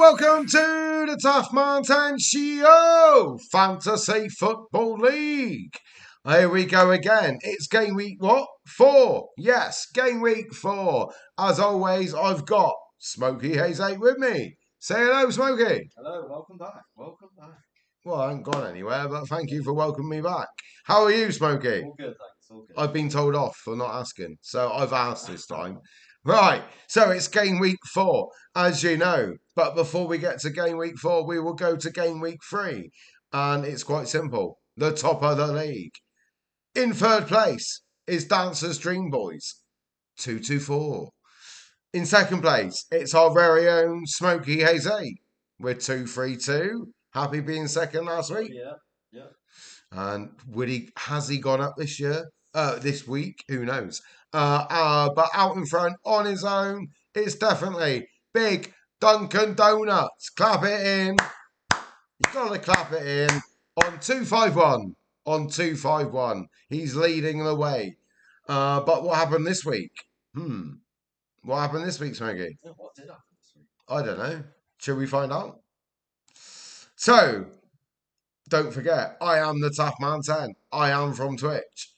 welcome to the TaffMan10 show, Fantasy Football League. Here we go again. It's game week, what? 4. Yes, game week 4. As always, I've got Smokey Hayes 8 with me. Say hello, Smokey. Hello, welcome back. Welcome back. Well, I haven't gone anywhere, but thank you for welcoming me back. How are you, Smokey? All good, thanks. All good. I've been told off for not asking, so I've asked this time. Right, so it's game week 4, as you know. But before we get to game week 4, we will go to game week 3. And it's quite simple. The top of the league. In third place is Dancer's Dream Boys, 224. In second place, it's our very own Smokey Hayes 8 with 232. Happy being second last week. Yeah. And has he gone up this year? This week? Who knows? But out in front on his own, it's definitely big Duncan Donuts. Clap it in. You've got to clap it in. On 251. On 251. He's leading the way. But what happened this week? What happened this week, Smokey? What did happen this week? I don't know. Should we find out? So, don't forget, I am the TaffMan10. I am from Twitch.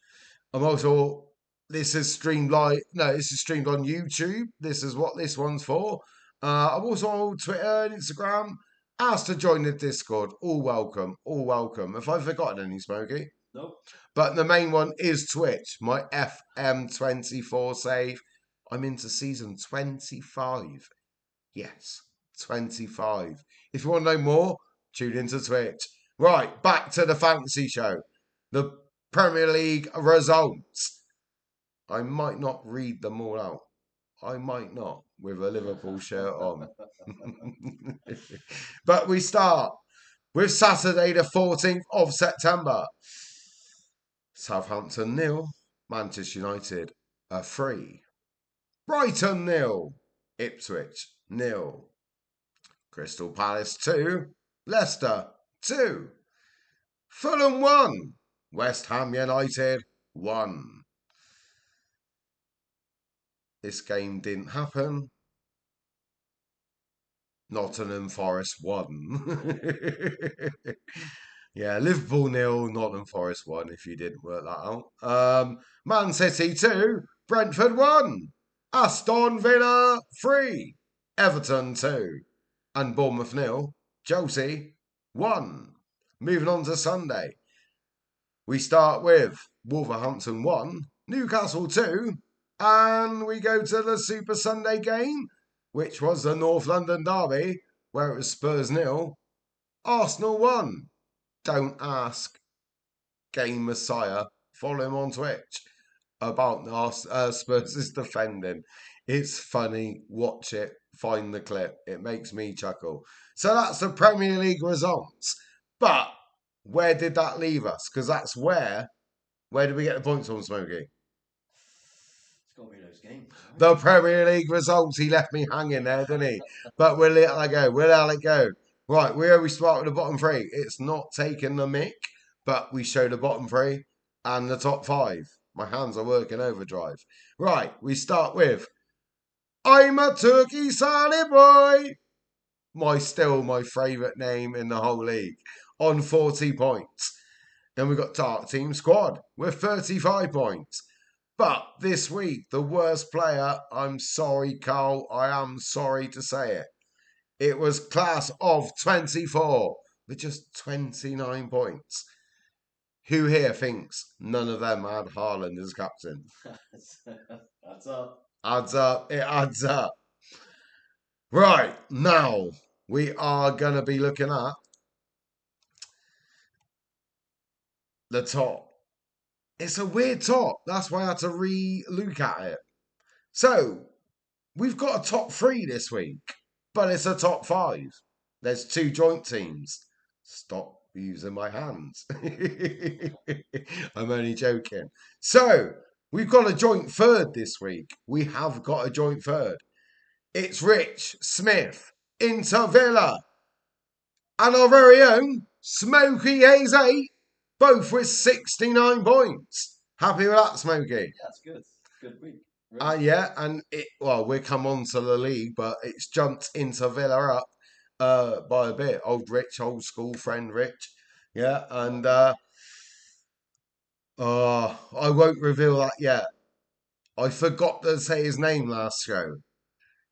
I'm also, this is streamed live. No, this is streamed on YouTube. This is what this one's for. I'm also on Twitter and Instagram. Asked to join the Discord. All welcome. All welcome. Have I forgotten any, Smokey? Nope. But the main one is Twitch. My FM24 save. I'm into season 25. Yes, 25. If you want to know more, tune into Twitch. Right, back to the fantasy show. The Premier League results. I might not read them all out. I might not with a Liverpool shirt on. But we start with Saturday the 14th of September. Southampton 0, Manchester United 3. Brighton 0, Ipswich 0. Crystal Palace 2, Leicester 2. Fulham 1, West Ham United 1. This game didn't happen. Nottingham Forest 1. Yeah, Liverpool 0, Nottingham Forest 1, if you didn't work that out. Man City 2, Brentford 1. Aston Villa 3, Everton 2. And Bournemouth 0, Chelsea 1. Moving on to Sunday. We start with Wolverhampton 1, Newcastle 2, and we go to the Super Sunday game, which was the North London derby, where it was Spurs 0, Arsenal 1. Don't ask Game Messiah, follow him on Twitch, about Spurs' defending. It's funny, watch it, find the clip. It makes me chuckle. So that's the Premier League results. But where did that leave us? Because that's where did we get the points from, Smokey? It's got to be those games. Right? The Premier League results. He left me hanging there, didn't he? But we'll let it go. We'll let it go. Right, we always start with the bottom 3. It's not taking the mick, but we show the bottom 3 and the top 5. My hands are working overdrive. Right, we start with I'm a Turkey Sally Boy. Still my favourite name in the whole league. On 40 points. Then we've got Dark Team Squad with 35 points. But this week, the worst player, I'm sorry, Carl, I am sorry to say it. It was class of 24 with just 29 points. Who here thinks none of them had Haaland as captain? That's up. Adds up. It adds up. Right, now we are going to be looking at the top. It's a weird top. That's why I had to re-look at it. So, we've got a top 3 this week, but it's a top 5. There's 2 joint teams. Stop using my hands. I'm only joking. So, we've got a joint third this week. We have got a joint third. It's Rich Smith, Inter Villa, and our very own Smokey Hayes 8, both with 69 points. Happy with that, Smokey? Yeah, that's good. Good week. Really. Yeah, and we'll come on to the league, but it's jumped Inter Villa up by a bit. Old Rich, old school friend Rich. Yeah, and I won't reveal that yet. I forgot to say his name last show.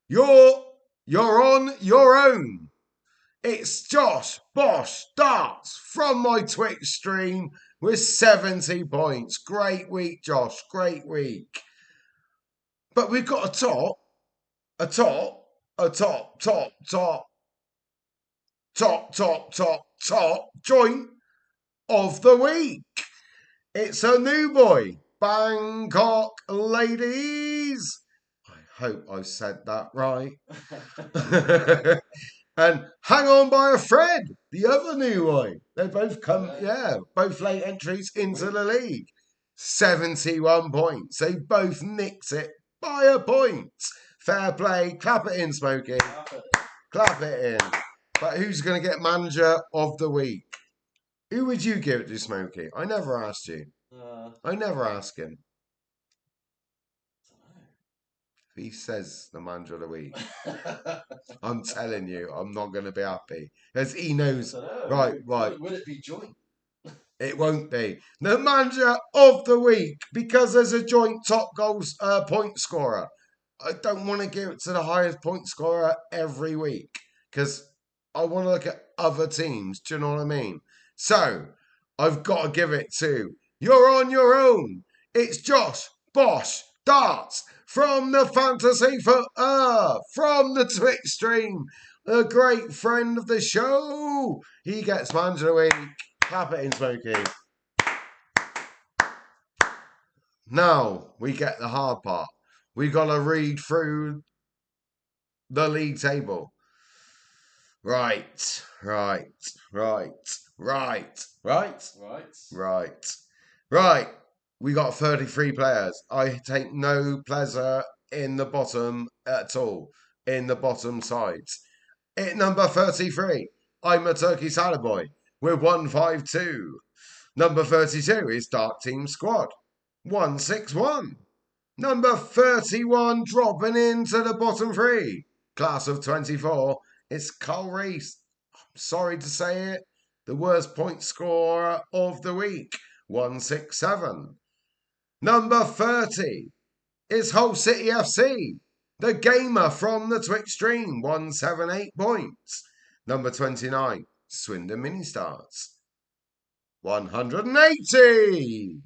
You're on your own. It's Josh Bosch Darts from my Twitch stream with 70 points. Great week, Josh. Great week. But we've got a top joint of the week. It's a new boy, Bangkok ladies. I hope I said that right. And Hang On by a Thread, the other new one. They both come, both late entries into the league. 71 points. They both nicked it by a point. Fair play. Clap it in, Smokey. Clap it in. But who's going to get manager of the week? Who would you give it to, Smokey? I never asked you. I never ask him. He says the manager of the week. I'm telling you, I'm not going to be happy. As he knows. Right. Will it be joint? It won't be. The manager of the week, because there's a joint top goals point scorer. I don't want to give it to the highest point scorer every week because I want to look at other teams. Do you know what I mean? So I've got to give it to You're On Your Own. It's Josh Bosch Darts from the Fantasy for from the Twitch stream. A great friend of the show. He gets manager of the week. Clap it in, Smokey. Now we get the hard part. We got to read through the league table. Right. We got 33 players. I take no pleasure in the bottom at all. In the bottom sides. At number 33, I'm a Turkey Salad Boy with 152. Number 32 is Dark Team Squad, 161. Number 31 dropping into the bottom three, class of 24, it's Carl Reese. Sorry to say it, the worst point scorer of the week, 167. Number 30 is Hull City FC, the gamer from the Twitch stream, 178 points. Number 29, Swindon Mini Stars, 180.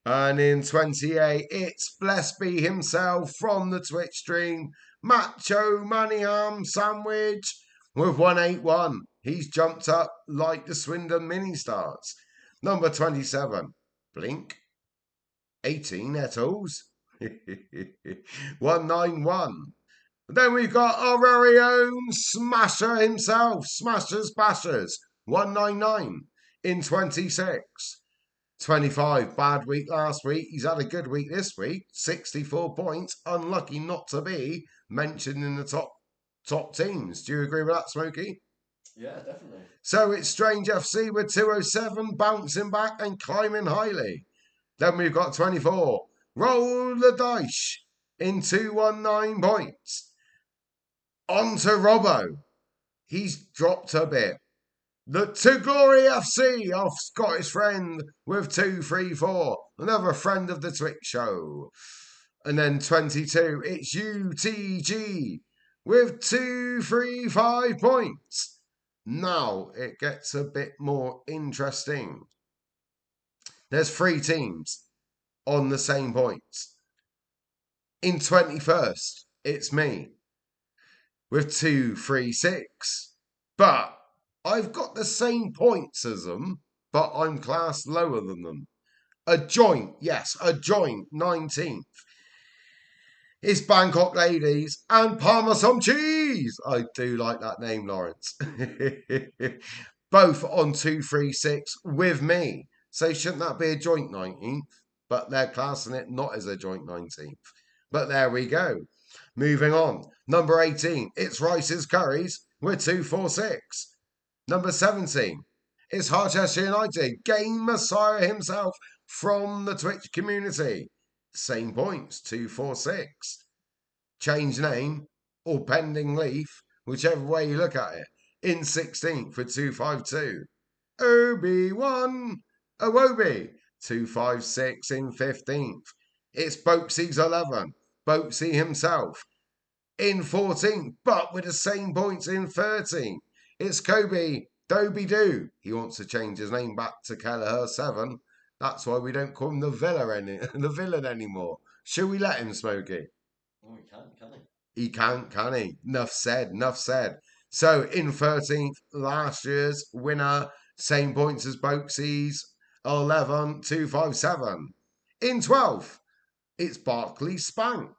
And in 28, it's Bless Be himself from the Twitch stream, Macho Manningham Sandwich with 181. He's jumped up like the Swindon Mini Stars. Number 27, Blink, 18 Ettles, 191. Then we've got our very own Smasher himself, Smashers Bashers, 199 in 26. 25, bad week last week. He's had a good week this week, 64 points. Unlucky not to be mentioned in the top teams. Do you agree with that, Smokey? Yeah, definitely. So it's Strange FC with 207, bouncing back and climbing highly. Then we've got 24, Roll the Dice in 219 points. On to Robbo. He's dropped a bit. The To Glory FC, our Scottish friend, with 234. Another friend of the Twitch show. And then 22, it's UTG with 235 points. Now it gets a bit more interesting. There's 3 teams on the same points. In 21st, it's me with 236. But I've got the same points as them, but I'm classed lower than them. A joint, 19th. It's Bangkok Ladies and Parmesan Cheese. I do like that name, Lawrence. Both on 236 with me. So shouldn't that be a joint 19th? But they're classing it not as a joint 19th. But there we go. Moving on. Number 18, it's Rice's Curries with 246. Number 17, it's Harchester United, Game Messiah himself from the Twitch community. Same points, 246. Change name or pending leaf, whichever way you look at it. in 16th with 252. Obi-Wan Awobi 256 in 15th. It's Boatsy's 11. Boatsy himself in 14th, but with the same points in 13th. It's Kobe Doby Doo. He wants to change his name back to Kelleher 7. That's why we don't call him the villain anymore. Should we let him, Smokey? Oh, he can He can't, can he? Enough said, enough said. So in 13th, last year's winner, same points as Boaksy's 11,257. In 12th, it's Barclay Spank.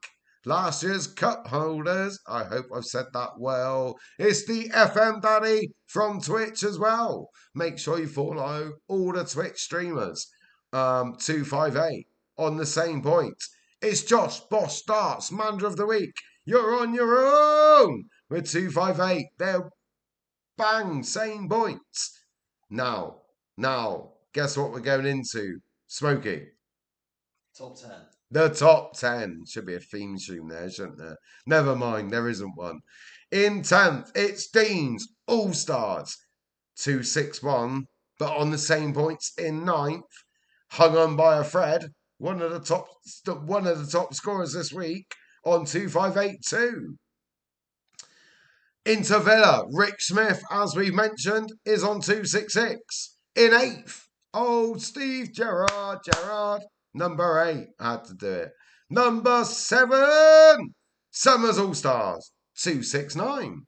Last year's cup holders, I hope I've said that well. It's the FM Daddy from Twitch as well. Make sure you follow all the Twitch streamers. 258 on the same point. It's Josh Bosch Starts, Mander of the Week. You're on your own with 258. They're bang, same points. Now, guess what we're going into? Smokey. Top 10. The top 10. Should be a theme tune there, shouldn't there? Never mind, there isn't one. In 10th, it's Dean's All Stars 261, but on the same points in 9th, hung on by a thread, one of the top scorers this week on 2582. Into Villa, Rick Smith, as we mentioned, is on 266. In 8th, old Steve Gerrard, number 8, I had to do it. Number 7, Summers All Stars, 269.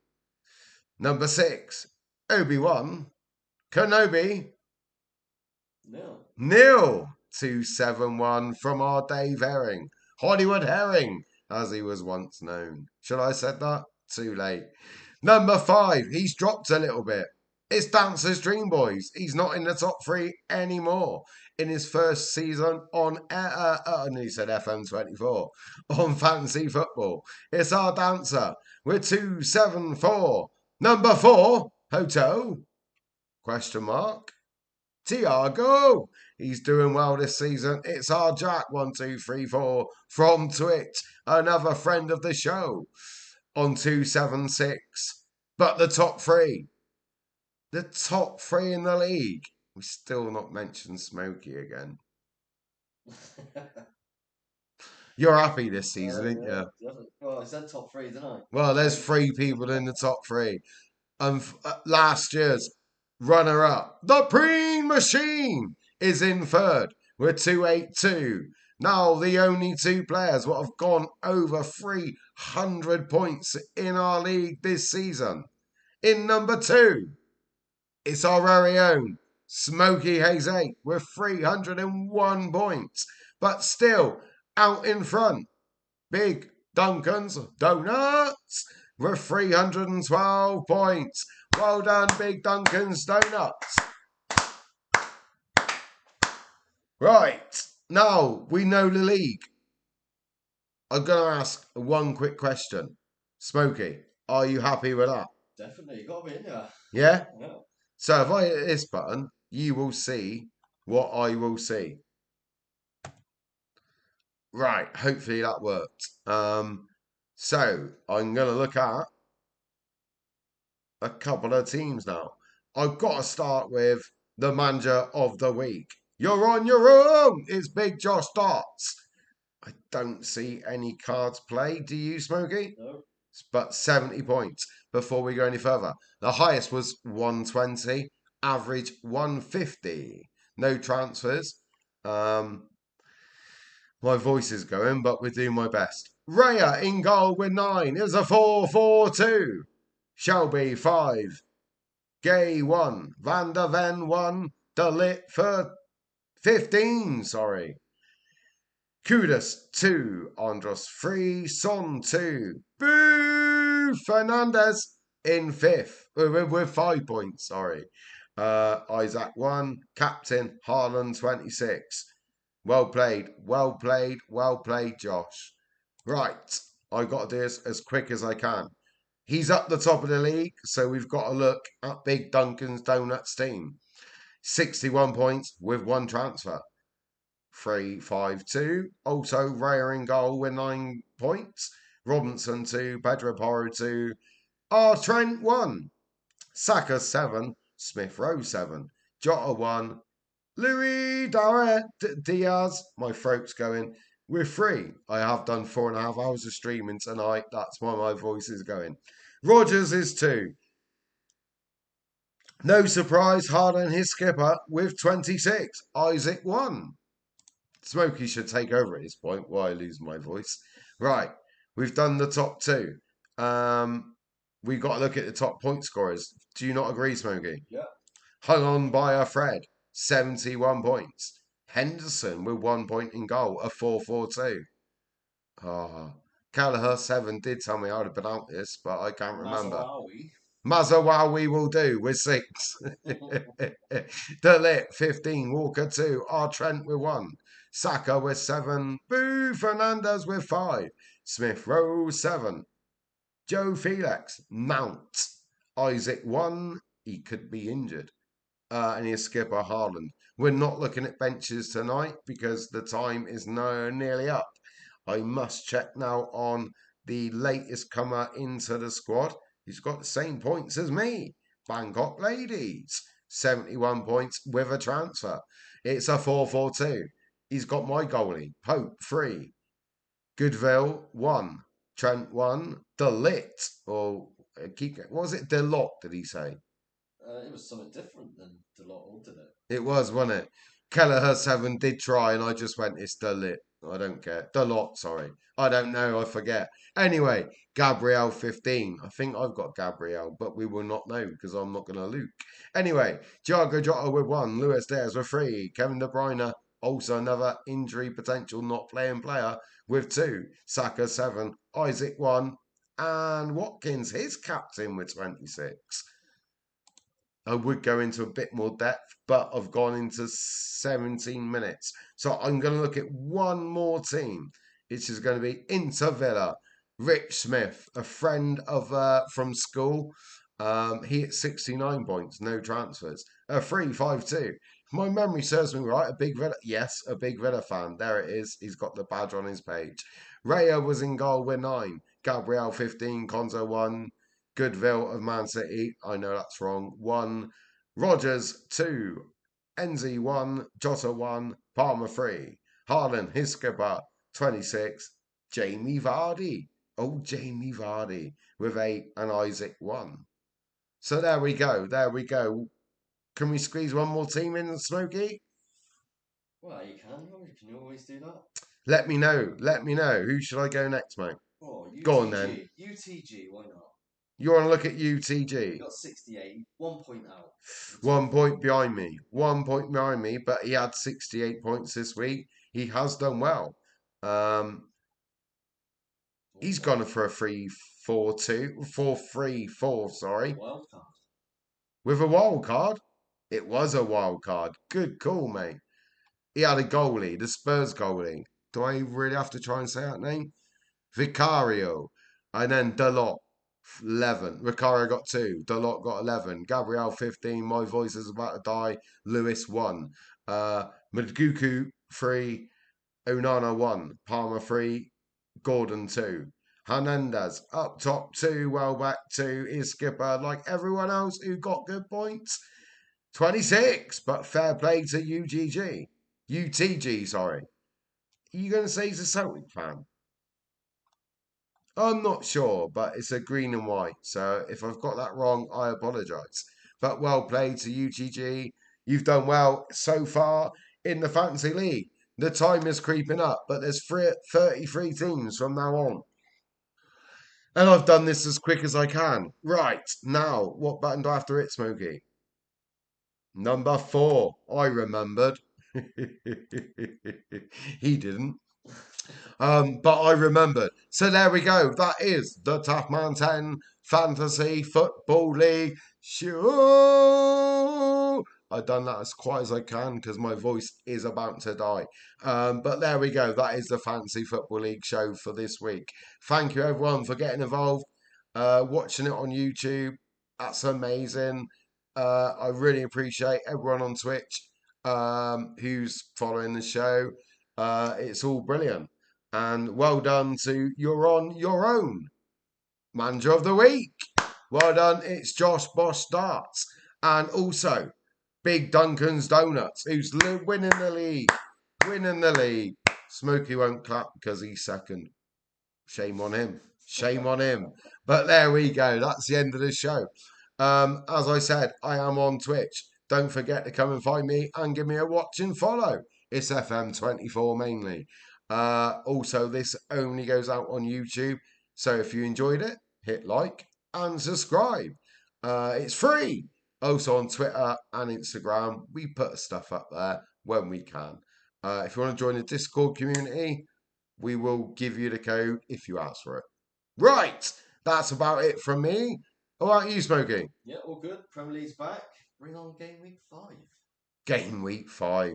Number 6, Obi-Wan Kenobi, Nil, 271 from our Dave Herring. Hollywood Herring, as he was once known. Should I have said that? Too late. Number 5, he's dropped a little bit. It's Dancer's Dream Boys. He's not in the top 3 anymore. In his first season on he said FM24 on Fantasy Football. It's our dancer. We're 274. Number 4, Hotel? Question mark. Tiago. He's doing well this season. It's our Jack 1234 from Twitch, another friend of the show, on 276. But the top 3 in the league. We still not mentioned Smokey again. You're happy this season, aren't you? Well, I said top 3, didn't I? Well, there's 3 people in the top 3. Last year's runner-up, the Preen Machine, is in 3rd with 282. Now, the only 2 players what have gone over 300 points in our league this season. In number 2, it's our very own Smokey Hayes 8 with 301 points. But still, out in front, Big Duncan's Donuts with 312 points. Well done, Big Duncan's Donuts. Right, now we know the league. I'm going to ask one quick question. Smokey, are you happy with that? Definitely, you got to be in there. Yeah? Yeah. So if I hit this button, you will see what I will see. Right, hopefully that worked. So I'm going to look at a couple of teams now. I've got to start with the manager of the week. You're on your own. It's Big Josh Darts. I don't see any cards played. Do you, Smokey? No. But 70 points before we go any further. The highest was 120, average 150. No transfers. My voice is going, but we're doing my best. Raya in goal with 9. It was a 4-4-2. Shelby 5. Gay 1. Van der Ven 1. Delit for 15. Sorry. Kudus 2. Andros 3. Son 2. Boo! Fernandez in 5th. With 5 points, sorry. Isaac 1. Captain Haaland 26. Well played, Josh. Right, I got to do this as quick as I can. He's up the top of the league, so we've got to look at Big Duncan's Donuts team. 61 points with 1 transfer. 3-5-2. Also, Raya in goal with 9 points. Robinson 2. Pedro Porro 2. Trent 1. Saka 7, Smith Rowe 7, Jota 1, Louis Diaz, my throat's going. We're free. I have done 4.5 hours of streaming tonight. That's why my voice is going. Rogers is 2. No surprise, Harden his skipper with 26. Isaac 1. Smokey should take over at this point while I lose my voice. Right, we've done the top 2. We've got to look at the top point scorers. Do you not agree, Smokey? Yeah. Hung on by a thread, 71 points. Henderson with 1 point in goal, a 4-4-2. Ah, Callagher 7 did tell me I'd have been out this, but I can't remember. Mazawawi will do with 6. Delit 15, Walker 2, R Trent with 1, Saka with 7, Boo Fernandez with 5, Smith Rowe 7, Joe Felix, Mount, Isaac 1, he could be injured. And his skipper Haaland. We're not looking at benches tonight because the time is now nearly up. I must check now on the latest comer into the squad. He's got the same points as me. Bangkok Ladies, 71 points with a transfer. It's a 4-4-2. He's got my goalie, Pope 3, Goodville 1, Trent 1, Delit, or what was it? Delot, did he say? It was something different than Delot, didn't it? It was, wasn't it? Kelleher 7 did try, and I just went, it's Delit. I don't care. Delot, sorry. I don't know, I forget. Anyway, Gabriel 15. I think I've got Gabriel, but we will not know because I'm not going to Luke. Anyway, Thiago Jota with 1, Luis Diaz with 3, Kevin De Bruyne, also another injury potential not playing player, with 2, Saka 7, Isaac 1, and Watkins, his captain, with 26. I would go into a bit more depth, but I've gone into 17 minutes. So I'm going to look at one more team, which is going to be Inter Villa. Rich Smith, a friend of from school. He hit 69 points, no transfers. 3-5-2. If my memory serves me right, a big Villa. Yes, a big Villa fan. There it is. He's got the badge on his page. Raya was in goal with 9. Gabriel 15. Konzo 1. Goodville of Man City. I know that's wrong. 1. Rogers 2. Enzi 1. Jota 1. Palmer 3. Harlan, his skipper, 26. Jamie Vardy. Oh, Jamie Vardy with 8 and Isaac 1. So there we go. There we go. Can we squeeze one more team in, Smokey? Well, you can. You can always do that. Let me know. Let me know. Who should I go next, mate? Oh, UTG. Go on then. UTG, why not? You want to look at UTG? He got 68, 1 point out. 1 point behind me. 1 point behind me, but he had 68 points this week. He has done well. He's gone for a 3-4-2, 4-3-4, sorry. Wild card. With a wild card. It was a wild card. Good call, mate. He had a goalie, the Spurs goalie. Do I really have to try and say that name? Vicario. And then Delot, 11. Vicario got 2. Delot got 11. Gabriel, 15. My voice is about to die. Lewis, 1. Maduku, 3. Onana, 1. Palmer, 3. Gordon, 2. Hernandez, up top, 2. Welbeck, 2. His skipper, like everyone else who got good points. 26. But fair play to UGG. UTG, sorry. Are you going to say he's a Celtic fan? I'm not sure, but it's a green and white. So if I've got that wrong, I apologise. But well played to UTG. You've done well so far in the Fantasy League. The time is creeping up, but there's 33 teams from now on. And I've done this as quick as I can. Right, now, what button do I have to hit, Smokey? Number 4. I remembered. He didn't. But I remembered. So there we go. That is the TaffMan10 Fantasy Football League show. I've done that as quiet as I can because my voice is about to die. But there we go. That is the Fantasy Football League show for this week. Thank you everyone for getting involved, watching it on YouTube. That's amazing. I really appreciate everyone on Twitch who's following the show. It's all brilliant. And well done to You're On Your Own, Manager of the Week. Well done. It's Josh Bosch Starts. And also, Big Duncan's Donuts, who's winning the league. Winning the league. Smokey won't clap because he's second. Shame on him. Shame on him. But there we go. That's the end of the show. As I said, I am on Twitch. Don't forget to come and find me and give me a watch and follow. It's FM24 mainly. Also, this only goes out on YouTube. So if you enjoyed it, hit like and subscribe. It's free. Also on Twitter and Instagram, we put stuff up there when we can. If you want to join the Discord community, we will give you the code if you ask for it. Right, that's about it from me. How about you, Smokey? Yeah, all good. Premier League's back. Bring on game week 5. Game week 5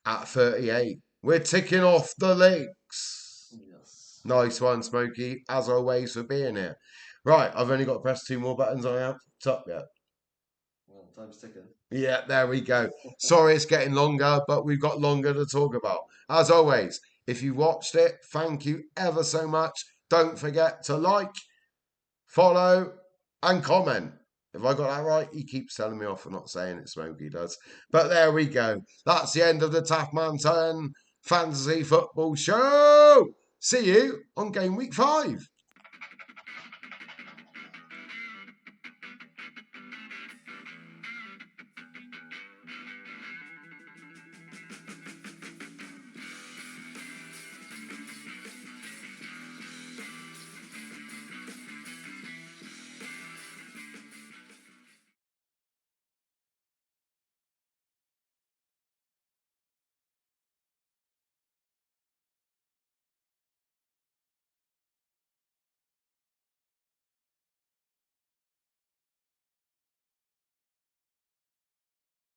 at 38. We're ticking off the links. Yes. Nice one, Smokey, as always, for being here. Right, I've only got to press 2 more buttons on the top yet. Well, time's ticking. Yeah, there we go. Sorry it's getting longer, but we've got longer to talk about. As always, if you watched it, thank you ever so much. Don't forget to like, follow, and comment. If I got that right, he keeps telling me off for not saying it, Smokey does. But there we go. That's the end of the TaffMan10 Fantasy Football Show. See you on game week 5.